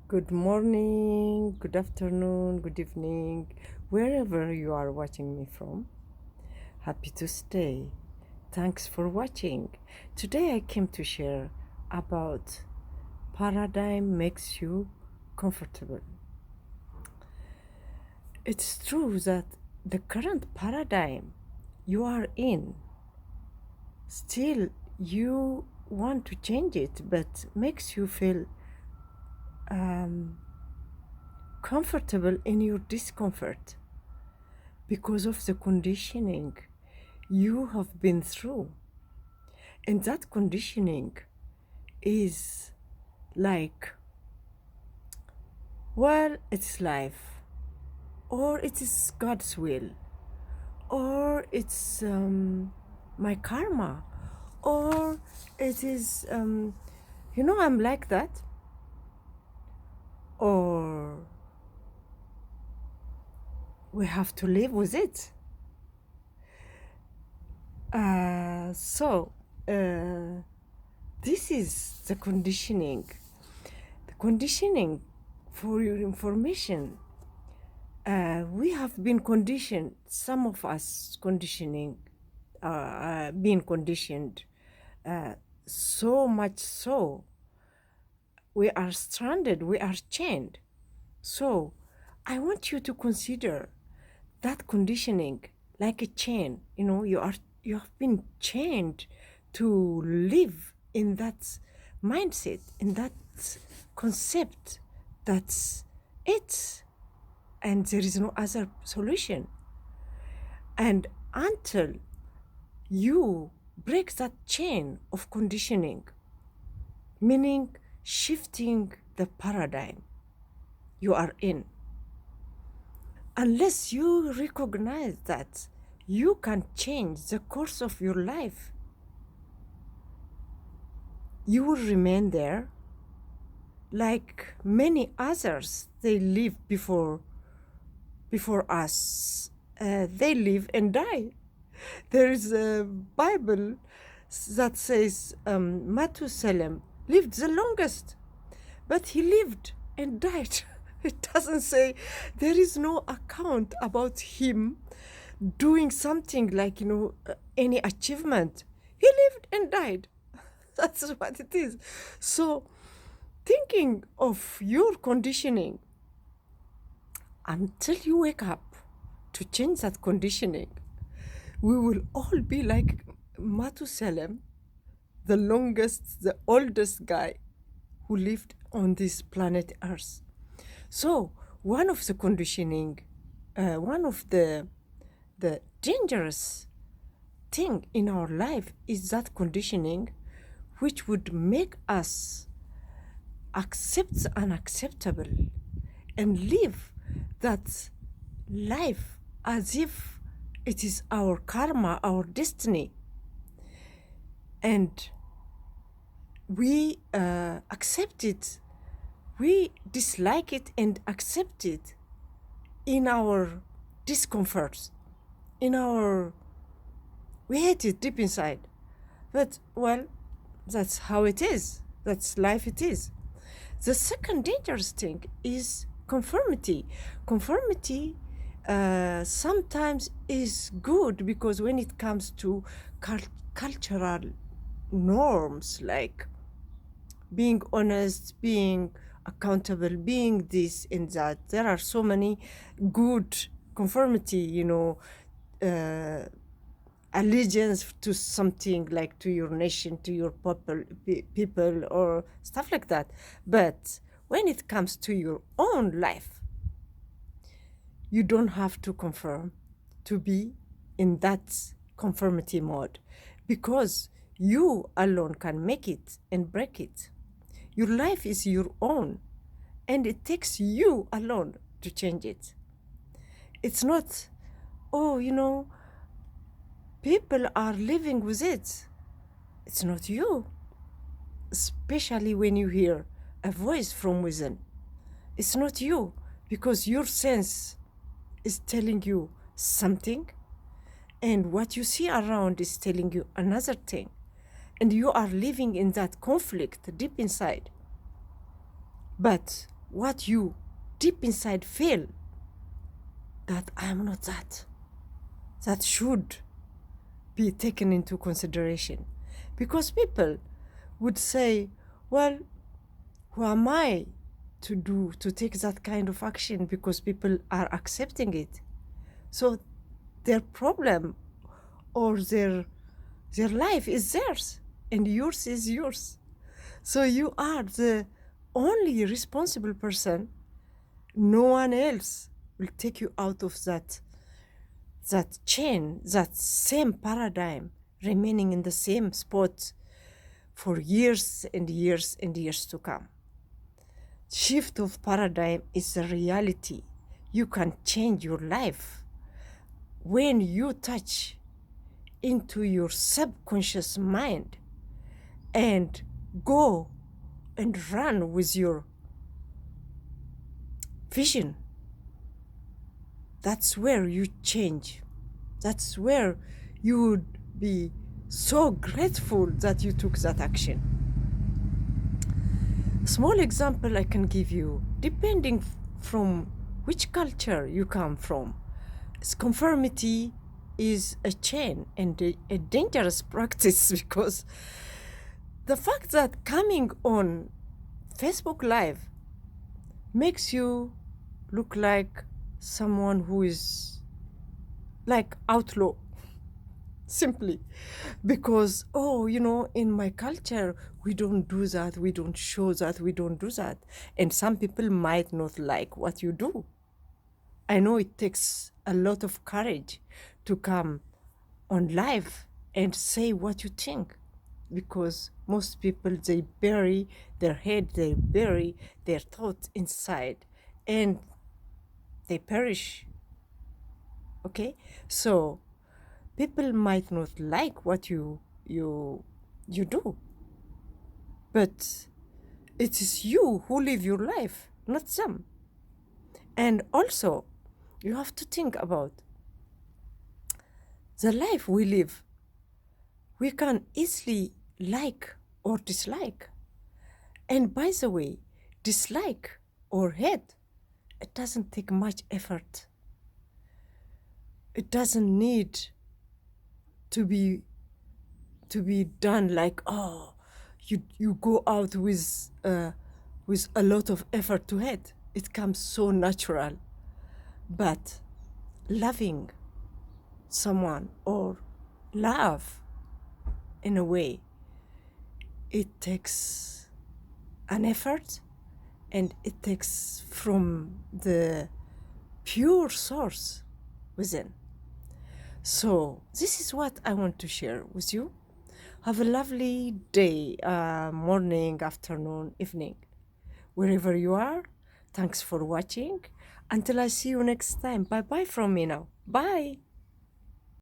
Good morning, good afternoon, good evening, wherever you are watching me from. Happy to stay. Thanks for watching. Today I came to share about paradigm makes you comfortable. It's true that the current paradigm you are in, still you want to change it, but makes you feel comfortable in your discomfort because of the conditioning you have been through. And that conditioning is like, well, it's life, or it is God's will, or it's my karma, or it is, I'm like that, or we have to live with it. So, this is the conditioning. The conditioning, for your information, we have been conditioned, some of us being conditioned, so much so, we are stranded, we are chained. So, I want you to consider that conditioning like a chain. You have been chained to live in that mindset, in that concept. That's it, and there is no other solution. And until you break that chain of conditioning, meaning shifting the paradigm you are in, unless you recognize that you can change the course of your life, you will remain there like many others. They live before us. They live and die. There is a Bible that says Methuselah lived the longest, but he lived and died. It doesn't say, there is no account about him doing something like, any achievement. He lived and died. That's what it is. So, thinking of your conditioning until you wake up to change that conditioning, we will all be like Methuselah, the longest, the oldest guy who lived on this planet Earth. So, one of the conditioning, one of the dangerous thing in our life is that conditioning, which would make us accept the unacceptable and live that life as if it is our karma, our destiny. And we accept it, we dislike it and accept it in our discomforts, we hate it deep inside. But, well, that's how it is. That's life it is. The second dangerous thing is conformity. Conformity sometimes is good because when it comes to cultural norms, like being honest, being accountable, being this and that, there are so many good conformity, allegiance to something, like to your nation, to your people, or stuff like that. But when it comes to your own life, you don't have to conform to be in that conformity mode, because you alone can make it and break it. Your life is your own, and it takes you alone to change it. It's not, people are living with it. It's not you, especially when you hear a voice from within. It's not you, because your sense is telling you something, and what you see around is telling you another thing. And you are living in that conflict deep inside. But what you deep inside feel, that I am not that. That should be taken into consideration. Because people would say, well, who am I to take that kind of action, because people are accepting it? So their problem or their life is theirs and yours is yours. So you are the only responsible person. No one else will take you out of that chain, that same paradigm, remaining in the same spot for years and years and years to come. Shift of paradigm is a reality. You can change your life when you touch into your subconscious mind and go and run with your vision. That's where you change. That's where you would be so grateful that you took that action. Small example I can give you, depending from which culture you come from. Conformity is a chain and a dangerous practice, because the fact that coming on Facebook Live makes you look like someone who is like outlaw, simply because, oh, in my culture we don't do that, we don't show that, we don't do that. And some people might not like what you do. I know it takes a lot of courage to come on live and say what you think, because most people, they bury their head, they bury their thoughts inside, and they perish. Okay, so people might not like what you do, but it is you who live your life, not them. And also, you have to think about the life we live. We can easily like or dislike. And by the way, dislike or hate, it doesn't take much effort. It doesn't need to be done like, oh, you go out with a lot of effort to hate. It comes so natural. But loving someone or love, in a way, it takes an effort, and it takes from the pure source within. So this is what I want to share with you. Have a lovely day, morning, afternoon, evening, wherever you are. Thanks for watching. Until I see you next time. Bye-bye from me now. Bye.